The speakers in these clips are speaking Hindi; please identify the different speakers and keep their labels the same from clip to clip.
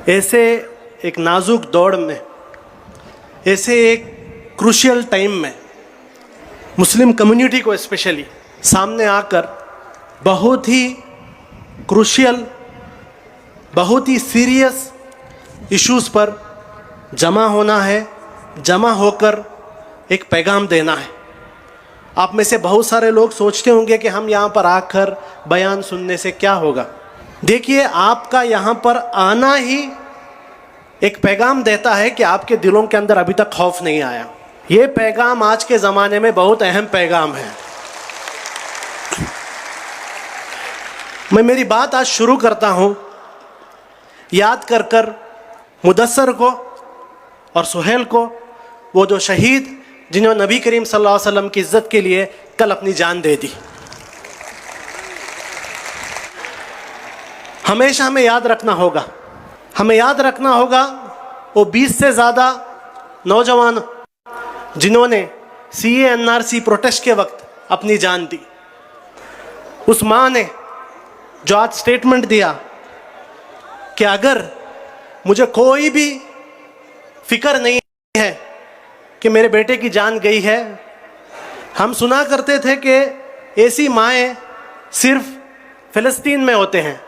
Speaker 1: ऐसे एक नाजुक दौड़ में, ऐसे एक क्रूशियल टाइम में मुस्लिम कम्युनिटी को स्पेशली सामने आकर बहुत ही क्रूशियल, बहुत ही सीरियस इश्यूज़ पर जमा होना है, जमा होकर एक पैगाम देना है। आप में से बहुत सारे लोग सोचते होंगे कि हम यहाँ पर आकर बयान सुनने से क्या होगा। देखिए, आपका यहाँ पर आना ही एक पैगाम देता है कि आपके दिलों के अंदर अभी तक खौफ नहीं आया। ये पैगाम आज के ज़माने में बहुत अहम पैगाम है। मैं मेरी बात आज शुरू करता हूँ याद कर कर मुदस्सर को और सुहेल को, वो जो शहीद जिन्होंने नबी करीम सल्लल्लाहु अलैहि वसल्लम की इज़्ज़त के लिए कल अपनी जान दे दी। हमेशा हमें याद रखना होगा, हमें याद रखना होगा वो 20 से ज़्यादा नौजवान जिन्होंने CA/NRC प्रोटेस्ट के वक्त अपनी जान दी। उस माँ ने जो आज स्टेटमेंट दिया कि अगर मुझे कोई भी फिक्र नहीं है कि मेरे बेटे की जान गई है। हम सुना करते थे कि ऐसी माएँ सिर्फ फ़िलिस्तीन में होते हैं।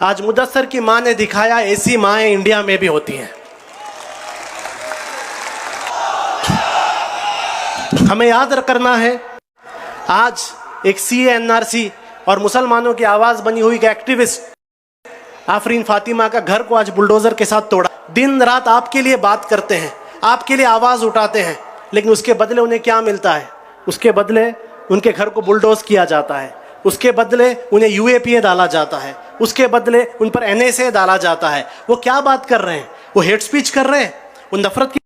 Speaker 1: आज मुदस्सर की माँ ने दिखाया ऐसी माएँ इंडिया में भी होती हैं। हमें याद करना है, आज एक CA/NRC और मुसलमानों की आवाज़ बनी हुई एक्टिविस्ट आफरीन फातिमा का घर को आज बुलडोज़र के साथ तोड़ा। दिन रात आपके लिए बात करते हैं, आपके लिए आवाज़ उठाते हैं, लेकिन उसके बदले उन्हें क्या मिलता है? उसके बदले उनके घर को बुलडोज़ किया जाता है, उसके बदले उन्हें UAPA डाला जाता है, उसके बदले उन पर NSA डाला जाता है। वो क्या बात कर रहे हैं? वो हेट स्पीच कर रहे हैं, वो नफरत की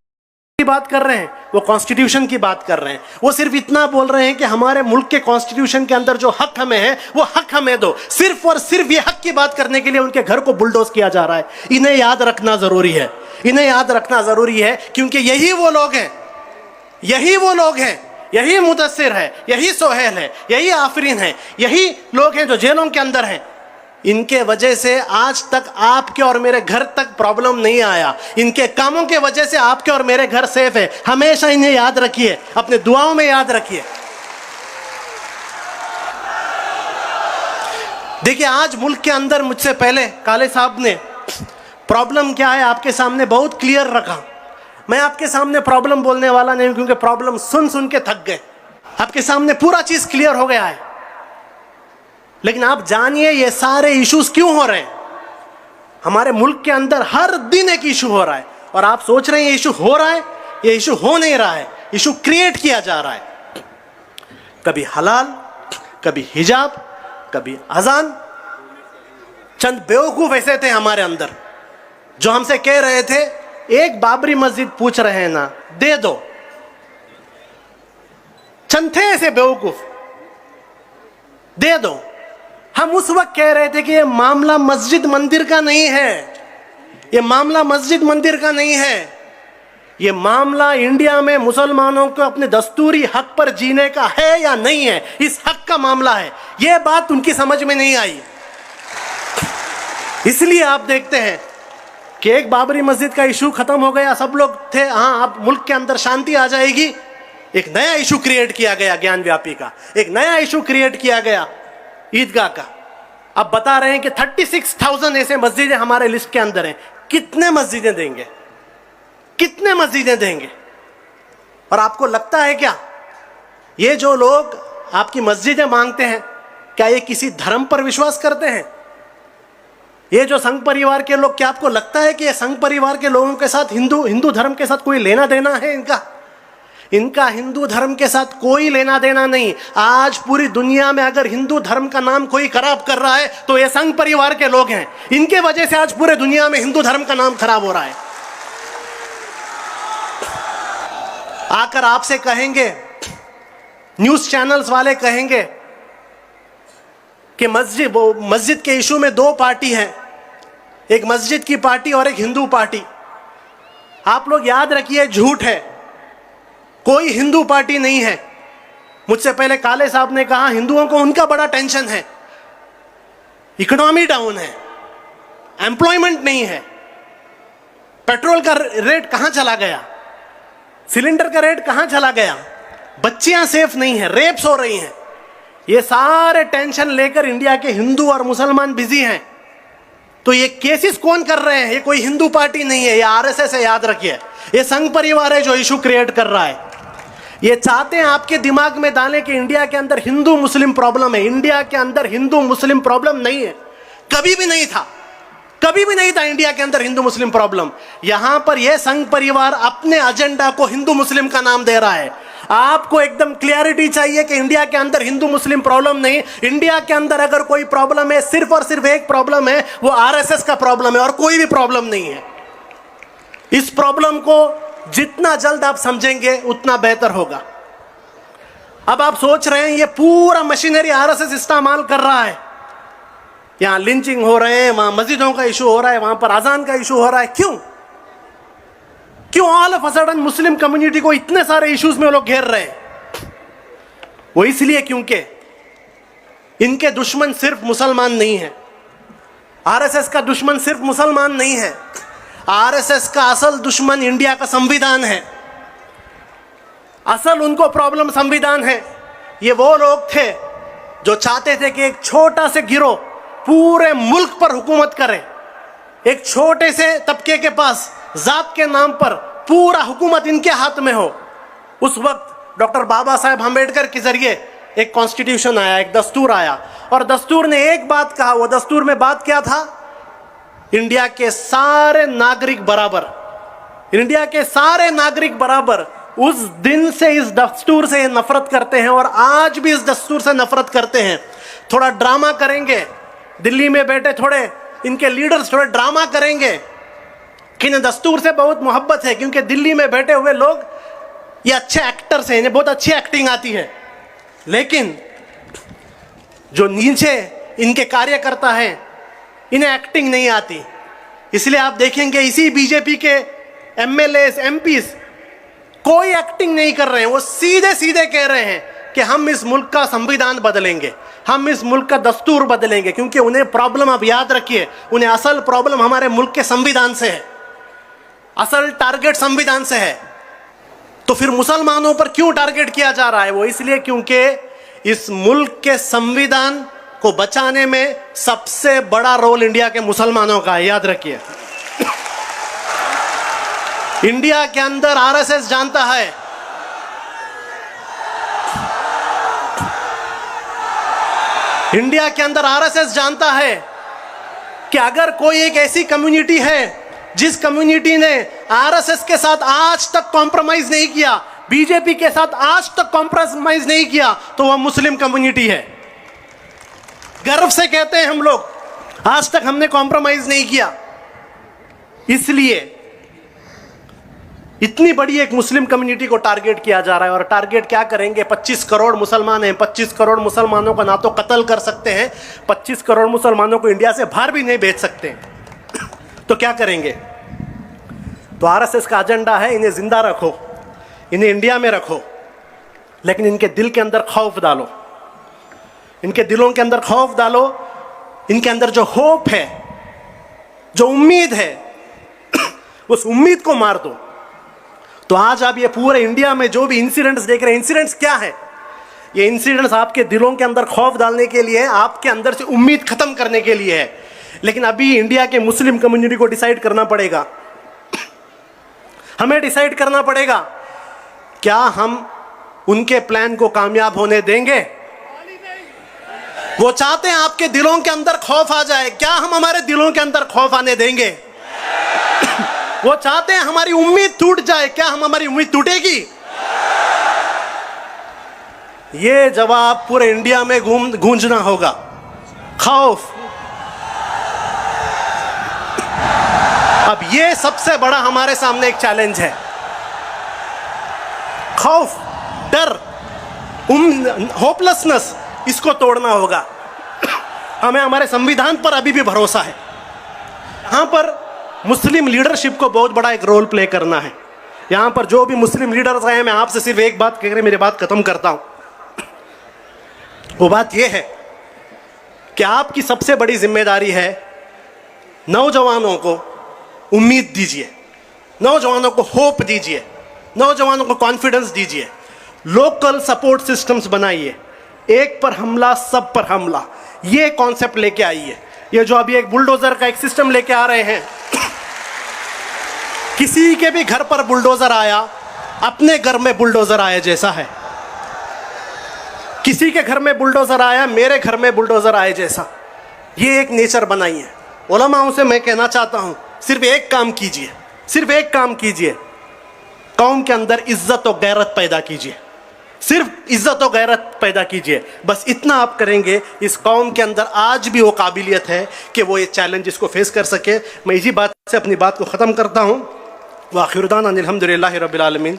Speaker 1: बात कर रहे हैं, वो कॉन्स्टिट्यूशन की बात कर रहे हैं। वो सिर्फ इतना बोल रहे हैं कि हमारे मुल्क के कॉन्स्टिट्यूशन के अंदर जो हक हमें है वो हक हमें दो। सिर्फ और सिर्फ ये हक की बात करने के लिए उनके घर को बुलडोज किया जा रहा है। इन्हें याद रखना ज़रूरी है, इन्हें याद रखना ज़रूरी है, क्योंकि यही वो लोग हैं, यही वो लोग हैं, यही मुदस्सिर है, यही सोहेल है, यही आफरीन है, यही लोग हैं जो जेलों के अंदर हैं। इनके वजह से आज तक आपके और मेरे घर तक प्रॉब्लम नहीं आया। इनके कामों के वजह से आपके और मेरे घर सेफ है। हमेशा इन्हें याद रखिए, अपने दुआओं में याद रखिए। देखिए, आज मुल्क के अंदर मुझसे पहले काले साहब ने प्रॉब्लम क्या है आपके सामने बहुत क्लियर रखा। मैं आपके सामने प्रॉब्लम बोलने वाला नहीं, क्योंकि प्रॉब्लम सुन सुन के थक गए। आपके सामने पूरा चीज क्लियर हो गया है। लेकिन आप जानिए ये सारे इश्यूज क्यों हो रहे हैं। हमारे मुल्क के अंदर हर दिन एक इशू हो रहा है, और आप सोच रहे हैं ये इशू हो रहा है, ये इशू हो नहीं रहा है, इशू क्रिएट किया जा रहा है। कभी हलाल, कभी हिजाब, कभी अजान। चंद बेवकूफ ऐसे थे हमारे अंदर जो हमसे कह रहे थे एक बाबरी मस्जिद पूछ रहे हैं ना, दे दो। चंद थे ऐसे बेवकूफ, दे दो। हम उस वक्त कह रहे थे कि ये मामला मस्जिद मंदिर का नहीं है, ये मामला मस्जिद मंदिर का नहीं है, ये मामला इंडिया में मुसलमानों को अपने दस्तूरी हक पर जीने का है या नहीं है, इस हक का मामला है। ये बात उनकी समझ में नहीं आई। इसलिए आप देखते हैं कि एक बाबरी मस्जिद का इशू खत्म हो गया, सब लोग थे हाँ अब मुल्क के अंदर शांति आ जाएगी। एक नया इशू क्रिएट किया गया ज्ञान व्यापी का, एक नया इशू क्रिएट किया गया ईदगाह का। अब बता रहे हैं कि 36,000 ऐसे मस्जिदें हमारे लिस्ट के अंदर हैं। कितने मस्जिदें देंगे, कितने मस्जिदें देंगे? और आपको लगता है क्या ये जो लोग आपकी मस्जिदें मांगते हैं, क्या ये किसी धर्म पर विश्वास करते हैं? ये जो संघ परिवार के लोग, क्या आपको लगता है कि ये संघ परिवार के लोगों के साथ हिंदू धर्म के साथ कोई लेना देना है इनका? इनका हिंदू धर्म के साथ कोई लेना देना नहीं। आज पूरी दुनिया में अगर हिंदू धर्म का नाम कोई खराब कर रहा है तो ये संघ परिवार के लोग हैं। इनके वजह से आज पूरे दुनिया में हिंदू धर्म का नाम खराब हो रहा है। आकर आपसे कहेंगे, न्यूज चैनल्स वाले कहेंगे कि मस्जिद के इशू में दो पार्टी हैं, एक मस्जिद की पार्टी और एक हिंदू पार्टी। आप लोग याद रखिए, झूठ है, कोई हिंदू पार्टी नहीं है। मुझसे पहले काले साहब ने कहा हिंदुओं को उनका बड़ा टेंशन है, इकोनॉमी डाउन है, एम्प्लॉयमेंट नहीं है, पेट्रोल का रेट कहां चला गया, सिलेंडर का रेट कहां चला गया, बच्चियां सेफ नहीं है, रेप्स हो रही हैं। ये सारे टेंशन लेकर इंडिया के हिंदू और मुसलमान बिजी हैं। तो ये केसेस कौन कर रहे हैं? ये कोई हिंदू पार्टी नहीं है, ये आरएसएस है, याद रखिए। ये संघ परिवार है जो इशू क्रिएट कर रहा है। ये चाहते हैं आपके दिमाग में डालें कि इंडिया के अंदर हिंदू मुस्लिम प्रॉब्लम है। इंडिया के अंदर हिंदू मुस्लिम प्रॉब्लम नहीं है, कभी भी नहीं था, कभी भी नहीं था इंडिया के अंदर हिंदू मुस्लिम प्रॉब्लम। यहां पर यह संघ परिवार अपने एजेंडा को हिंदू मुस्लिम का नाम दे रहा है। आपको एकदम क्लियरिटी चाहिए कि इंडिया के अंदर हिंदू मुस्लिम प्रॉब्लम नहीं। इंडिया के अंदर अगर कोई प्रॉब्लम है, सिर्फ और सिर्फ एक प्रॉब्लम है, वो आरएसएस का प्रॉब्लम है और कोई भी प्रॉब्लम नहीं है। इस प्रॉब्लम को जितना जल्द आप समझेंगे उतना बेहतर होगा। अब आप सोच रहे हैं ये पूरा मशीनरी आरएसएस इस्तेमाल कर रहा है, यहां लिंचिंग हो रहे हैं, वहां मस्जिदों का इशू हो रहा है, वहां पर अजान का इशू हो रहा है। क्यों क्यों all of a sudden Muslim community को इतने सारे इश्यूज में लोग घेर रहे हैं? वो इसलिए क्योंकि इनके दुश्मन सिर्फ मुसलमान नहीं है। आरएसएस का दुश्मन सिर्फ मुसलमान नहीं है। आरएसएस का असल दुश्मन इंडिया का संविधान है। असल उनको प्रॉब्लम संविधान है। ये वो लोग थे जो चाहते थे कि एक छोटा से गिरोह पूरे मुल्क पर हुकूमत करे। एक छोटे से तबके के पास जात के नाम पर पूरा हुकूमत इनके हाथ में हो। उस वक्त डॉक्टर बाबा साहेब अम्बेडकर के जरिए एक कॉन्स्टिट्यूशन आया, एक दस्तूर आया, और दस्तूर ने एक बात कहा। वो दस्तूर में बात क्या था? इंडिया के सारे नागरिक बराबर, इंडिया के सारे नागरिक बराबर। उस दिन से इस दस्तूर से नफरत करते हैं और आज भी इस दस्तूर से नफरत करते हैं। थोड़ा ड्रामा करेंगे, दिल्ली में बैठे थोड़े इनके लीडर्स थोड़े ड्रामा करेंगे कि इन्हें दस्तूर से बहुत मोहब्बत है, क्योंकि दिल्ली में बैठे हुए लोग ये अच्छे एक्टर्स हैं, इन्हें बहुत अच्छी एक्टिंग आती है। लेकिन जो नीचे इनके कार्यकर्ता हैं इन्हें एक्टिंग नहीं आती। इसलिए आप देखेंगे इसी बीजेपी के एमएलए एमपीज कोई एक्टिंग नहीं कर रहे हैं। वो सीधे सीधे कह रहे हैं कि हम इस मुल्क का संविधान बदलेंगे, हम इस मुल्क का दस्तूर बदलेंगे, क्योंकि उन्हें प्रॉब्लम, आप याद रखिए, उन्हें असल प्रॉब्लम हमारे मुल्क के संविधान से है, असल टारगेट संविधान से है। तो फिर मुसलमानों पर क्यों टारगेट किया जा रहा है? वो इसलिए क्योंकि इस मुल्क के संविधान को बचाने में सबसे बड़ा रोल इंडिया के मुसलमानों का है, याद रखिए। इंडिया के अंदर आरएसएस जानता है, इंडिया के अंदर आरएसएस जानता है कि अगर कोई एक ऐसी कम्युनिटी है जिस कम्युनिटी ने आरएसएस के साथ आज तक कॉम्प्रोमाइज नहीं किया, बीजेपी के साथ आज तक कॉम्प्रोमाइज नहीं किया, तो वह मुस्लिम कम्युनिटी है। गर्व से कहते हैं हम लोग, आज तक हमने कॉम्प्रोमाइज नहीं किया। इसलिए इतनी बड़ी एक मुस्लिम कम्युनिटी को टारगेट किया जा रहा है। और टारगेट क्या करेंगे? 25 करोड़ मुसलमान हैं, 25 करोड़ मुसलमानों का ना तो कत्ल कर सकते हैं, 25 करोड़ मुसलमानों को इंडिया से बाहर भी नहीं भेज सकते। तो क्या करेंगे? तो आरएसएस का एजेंडा है इन्हें जिंदा रखो, इन्हें इंडिया में रखो, लेकिन इनके दिल के अंदर खौफ डालो, इनके दिलों के अंदर खौफ डालो, इनके अंदर जो होप है, जो उम्मीद है, उस उम्मीद को मार दो। तो आज आप ये पूरे इंडिया में जो भी इंसिडेंट्स देख रहे हैं, इंसिडेंट्स क्या है? ये इंसिडेंट्स आपके दिलों के अंदर खौफ डालने के लिए, आपके अंदर से उम्मीद खत्म करने के लिए है। लेकिन अभी इंडिया के मुस्लिम कम्युनिटी को डिसाइड करना पड़ेगा, हमें डिसाइड करना पड़ेगा, क्या हम उनके प्लान को कामयाब होने देंगे? वो चाहते हैं आपके दिलों के अंदर खौफ आ जाए, क्या हम हमारे दिलों के अंदर खौफ आने देंगे? वो चाहते हैं हमारी उम्मीद टूट जाए, क्या हम हमारी उम्मीद टूटेगी? ये जवाब पूरे इंडिया में गूंजना होगा। खौफ। अब ये सबसे बड़ा हमारे सामने एक चैलेंज है। खौफ, डर, होपलेसनेस, इसको तोड़ना होगा। हमें हमारे संविधान पर अभी भी भरोसा है। यहां पर मुस्लिम लीडरशिप को बहुत बड़ा एक रोल प्ले करना है। यहां पर जो भी मुस्लिम लीडर्स आए हैं, मैं आपसे सिर्फ एक बात कह कर मेरी बात खत्म करता हूं। वो बात यह है कि आपकी सबसे बड़ी जिम्मेदारी है नौजवानों को उम्मीद दीजिए। नौजवानों को होप दीजिए, नौजवानों को कॉन्फिडेंस दीजिए, लोकल सपोर्ट सिस्टम्स बनाइए, एक पर हमला सब पर हमला, ये कॉन्सेप्ट लेके आइए। ये जो अभी एक बुलडोजर का एक सिस्टम लेके आ रहे हैं, किसी के भी घर पर बुलडोजर आया अपने घर में बुलडोजर आया जैसा है, किसी के घर में बुलडोजर आया मेरे घर में बुलडोजर आए जैसा, ये एक नेचर बनाइए। उलमाओं से मैं कहना चाहता हूं, सिर्फ एक काम कीजिए, सिर्फ एक काम कीजिए, कौम के अंदर इज्जत और गैरत पैदा कीजिए, सिर्फ इज्जत और गैरत पैदा कीजिए। बस इतना आप करेंगे, इस कौम के अंदर आज भी वो काबिलियत है कि वो ये चैलेंजेस को फेस कर सके। मैं इसी बात से अपनी बात को ख़त्म करता हूँ। व आखिर दाना अनिल हम्दुलिल्लाहि रब्बिल आलमीन।